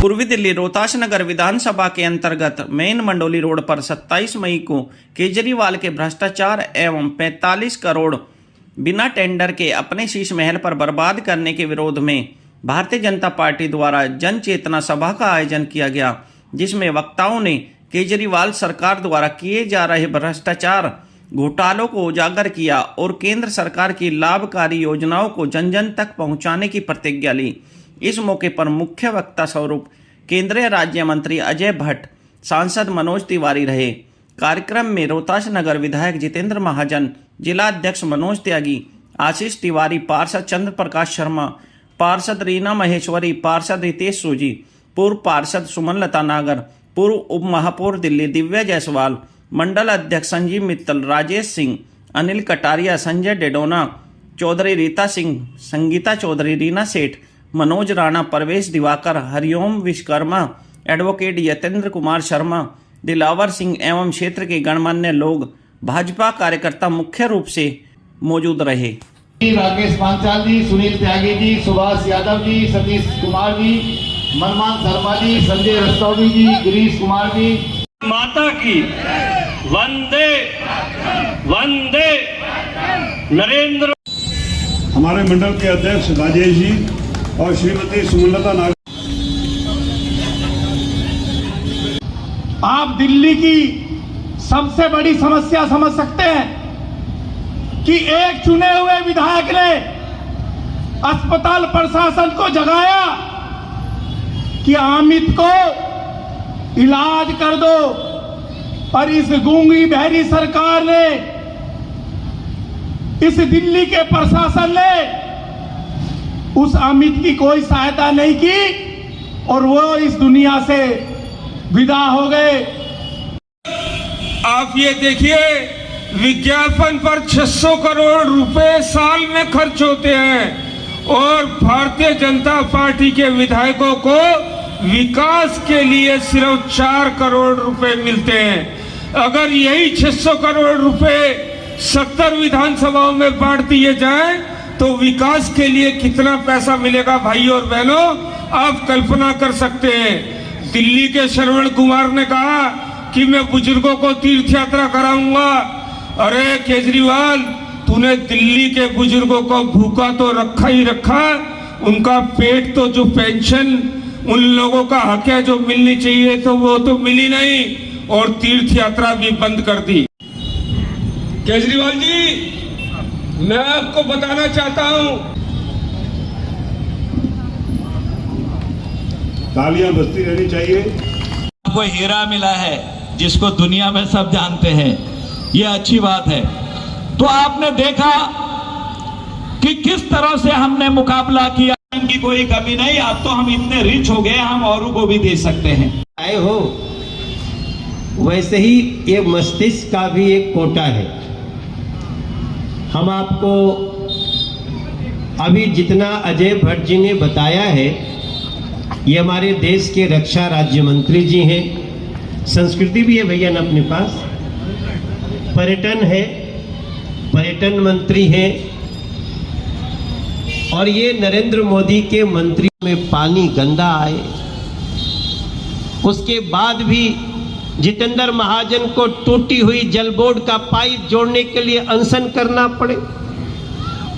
पूर्वी दिल्ली रोहतास नगर विधानसभा के अंतर्गत मेन मंडोली रोड पर 27 मई को केजरीवाल के भ्रष्टाचार एवं 45 करोड़ बिना टेंडर के अपने शीश महल पर बर्बाद करने के विरोध में भारतीय जनता पार्टी द्वारा जन चेतना सभा का आयोजन किया गया, जिसमें वक्ताओं ने केजरीवाल सरकार द्वारा किए जा रहे भ्रष्टाचार घोटालों को उजागर किया और केंद्र सरकार की लाभकारी योजनाओं को जन जन तक पहुंचाने की प्रतिज्ञा ली। इस मौके पर मुख्य वक्ता स्वरूप केंद्रीय राज्य मंत्री अजय भट्ट, सांसद मनोज तिवारी रहे। कार्यक्रम में रोहतास नगर विधायक जितेंद्र महाजन, जिला अध्यक्ष मनोज त्यागी, आशीष तिवारी, पार्षद चंद्र प्रकाश शर्मा, पार्षद रीना महेश्वरी, पार्षद रितेश सोजी, पूर्व पार्षद सुमन लता नागर, पूर्व उप महापौर दिल्ली दिव्या जायसवाल, मंडल अध्यक्ष संजीव मित्तल, राजेश सिंह, अनिल कटारिया, संजय डेडोना, चौधरी रीता सिंह, संगीता चौधरी, रीना सेठ, मनोज राणा, परवेश दिवाकर, हरिओम विश्वकर्मा, एडवोकेट यतेंद्र कुमार शर्मा, दिलावर सिंह एवं क्षेत्र के गणमान्य लोग, भाजपा कार्यकर्ता मुख्य रूप से मौजूद रहे। राकेश पांचाल जी, सुनील त्यागी जी, सुभाष यादव जी, सतीश कुमार जी, मनमान शर्मा जी, संजय रस्तौगी जी, गिरीश कुमार जी। माता की वंदे वंदे नरेंद्र। हमारे मंडल के अध्यक्ष राजेश जी और श्रीमती सुमनलता नागर। आप दिल्ली की सबसे बड़ी समस्या समझ सकते हैं कि एक चुने हुए विधायक ने अस्पताल प्रशासन को जगाया कि अमित को इलाज कर दो, और इस गूंगी बहरी सरकार ने, इस दिल्ली के प्रशासन ने उस अमित की कोई सहायता नहीं की और वो इस दुनिया से विदा हो गए। आप ये देखिए, विज्ञापन पर 600 करोड़ रुपए साल में खर्च होते हैं और भारतीय जनता पार्टी के विधायकों को विकास के लिए सिर्फ 4 करोड़ रुपए मिलते हैं। अगर यही 600 करोड़ रुपए 70 विधानसभाओं में बांट दिए जाएं तो विकास के लिए कितना पैसा मिलेगा भाइयों और बहनों, आप कल्पना कर सकते हैं। दिल्ली के श्रवण कुमार ने कहा कि मैं बुजुर्गों को तीर्थ यात्रा कराऊंगा। अरे केजरीवाल, तूने दिल्ली के बुजुर्गों को भूखा तो रखा ही रखा, उनका पेट तो, जो पेंशन उन लोगों का हक है जो मिलनी चाहिए, तो वो तो मिली नहीं और तीर्थ यात्रा भी बंद कर दी। केजरीवाल जी, मैं आपको बताना चाहता हूं, तालियां बजती रहनी चाहिए। आपको हीरा मिला है जिसको दुनिया में सब जानते हैं, ये अच्छी बात है। तो आपने देखा कि किस तरह से हमने मुकाबला किया, इनकी कोई कमी नहीं। अब तो हम इतने रिच हो गए, हम औरों को भी दे सकते हैं। आए हो वैसे ही ये मस्तिष्क का भी एक कोटा है। हम आपको अभी जितना अजय भट्ट जी ने बताया है, ये हमारे देश के रक्षा राज्य मंत्री जी हैं, संस्कृति भी है भैया ना अपने पास, पर्यटन है, पर्यटन मंत्री हैं, और ये नरेंद्र मोदी के मंत्री में पानी गंदा आए, उसके बाद भी जितेंद्र महाजन को टूटी हुई जल बोर्ड का पाइप जोड़ने के लिए अनशन करना पड़े,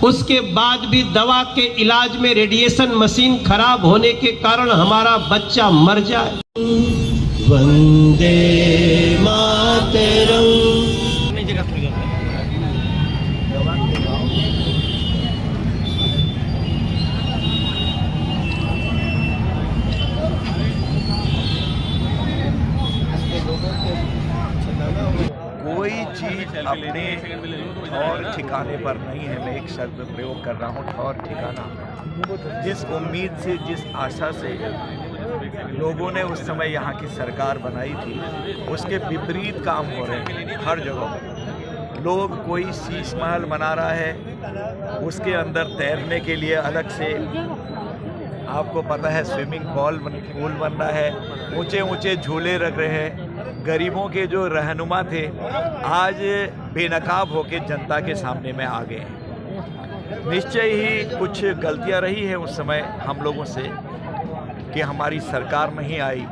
उसके बाद भी दवा के इलाज में रेडिएशन मशीन खराब होने के कारण हमारा बच्चा मर जाए। वंदे मातरम। कोई चीज अपने ठौर ठिकाने पर नहीं है। मैं एक शब्द प्रयोग कर रहा हूँ, ठौर ठिकाना। जिस उम्मीद से, जिस आशा से लोगों ने उस समय यहाँ की सरकार बनाई थी, उसके विपरीत काम हो रहे हैं हर जगह। लोग कोई शीश महल बना रहा है, उसके अंदर तैरने के लिए अलग से, आपको पता है, स्विमिंग पूल बन रहा है, ऊंचे ऊंचे झूले रख रहे हैं। गरीबों के जो रहनुमा थे आज बेनकाब होकर जनता के सामने में आ गए हैं। निश्चय ही कुछ गलतियां रही हैं उस समय हम लोगों से, कि हमारी सरकार नहीं आई।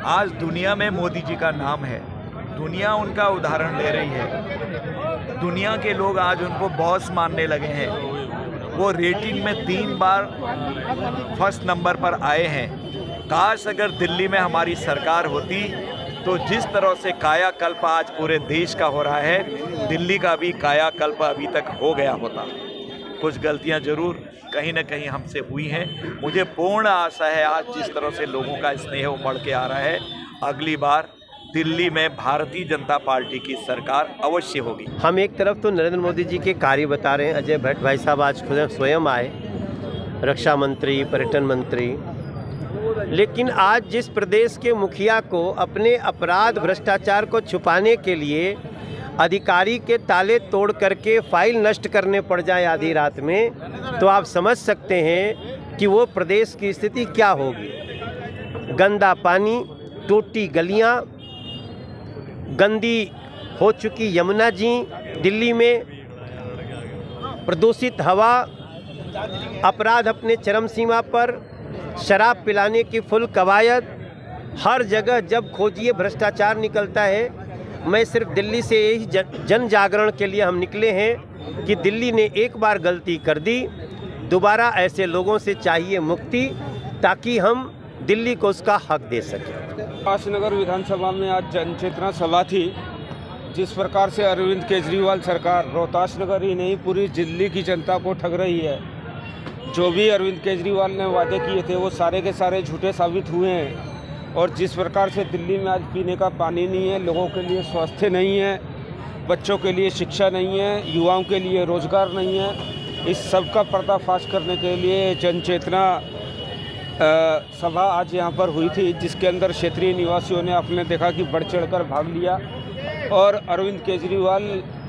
आज दुनिया में मोदी जी का नाम है, दुनिया उनका उदाहरण ले रही है, दुनिया के लोग आज उनको बॉस मानने लगे हैं। वो रेटिंग में 3 बार फर्स्ट नंबर पर आए हैं। काश अगर दिल्ली में हमारी सरकार होती तो जिस तरह से कायाकल्प आज पूरे देश का हो रहा है, दिल्ली का भी कायाकल्प अभी तक हो गया होता। कुछ गलतियां जरूर कहीं ना कहीं हमसे हुई हैं। मुझे पूर्ण आशा है आज जिस तरह से लोगों का स्नेह उमड़ के आ रहा है, अगली बार दिल्ली में भारतीय जनता पार्टी की सरकार अवश्य होगी। हम एक तरफ तो नरेंद्र मोदी जी के कार्य बता रहे हैं, अजय भट्ट भाई साहब आज खुद स्वयं आए, रक्षा मंत्री, पर्यटन मंत्री, लेकिन आज जिस प्रदेश के मुखिया को अपने अपराध भ्रष्टाचार को छुपाने के लिए अधिकारी के ताले तोड़ करके फाइल नष्ट करने पड़ जाए आधी रात में, तो आप समझ सकते हैं कि वो प्रदेश की स्थिति क्या होगी। गंदा पानी, टूटी गलियां, गंदी हो चुकी यमुना जी दिल्ली में, प्रदूषित हवा, अपराध अपने चरम सीमा पर, शराब पिलाने की फुल कवायद, हर जगह जब खोजिए भ्रष्टाचार निकलता है। मैं सिर्फ दिल्ली से यही जन जागरण के लिए हम निकले हैं कि दिल्ली ने एक बार गलती कर दी, दोबारा ऐसे लोगों से चाहिए मुक्ति, ताकि हम दिल्ली को उसका हक दे सकें। रोहतास नगर विधानसभा में आज जनचेतना सभा थी। जिस प्रकार से अरविंद केजरीवाल सरकार रोहतास नगर ही नहीं पूरी दिल्ली की जनता को ठग रही है, जो भी अरविंद केजरीवाल ने वादे किए थे वो सारे के सारे झूठे साबित हुए हैं। और जिस प्रकार से दिल्ली में आज पीने का पानी नहीं है, लोगों के लिए स्वास्थ्य नहीं है, बच्चों के लिए शिक्षा नहीं है, युवाओं के लिए रोजगार नहीं है, इस सब का पर्दाफाश करने के लिए जनचेतना सभा आज यहाँ पर हुई थी, जिसके अंदर क्षेत्रीय निवासियों ने आपने देखा कि बढ़ चढ़कर भाग लिया और अरविंद केजरीवाल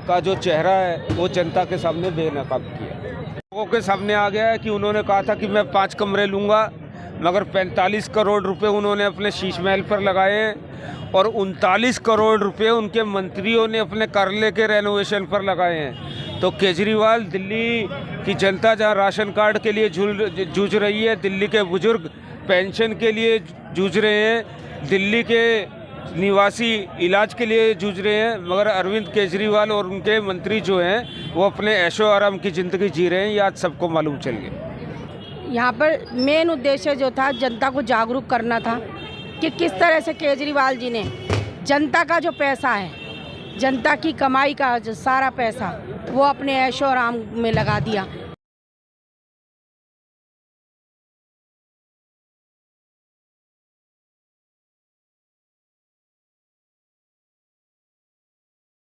का जो चेहरा है वो जनता के सामने बेनकाब किया। लोगों के सामने आ गया है कि उन्होंने कहा था कि मैं 5 कमरे लूँगा, मगर 45 करोड़ रुपए उन्होंने अपने शीश महल पर लगाए हैं और 39 करोड़ रुपए उनके मंत्रियों ने अपने कार्यालय के रेनोवेशन पर लगाए हैं। तो केजरीवाल दिल्ली की जनता जहाँ राशन कार्ड के लिए जूझ रही है, दिल्ली के बुजुर्ग पेंशन के लिए जूझ रहे हैं, दिल्ली के निवासी इलाज के लिए जूझ रहे हैं, मगर अरविंद केजरीवाल और उनके मंत्री जो हैं वो अपने ऐशो आराम की ज़िंदगी जी रहे हैं। ये आज सबको मालूम चल गया। यहाँ पर मेन उद्देश्य जो था जनता को जागरूक करना था कि किस तरह से केजरीवाल जी ने जनता का जो पैसा है, जनता की कमाई का जो सारा पैसा वो अपने ऐशो आराम में लगा दिया।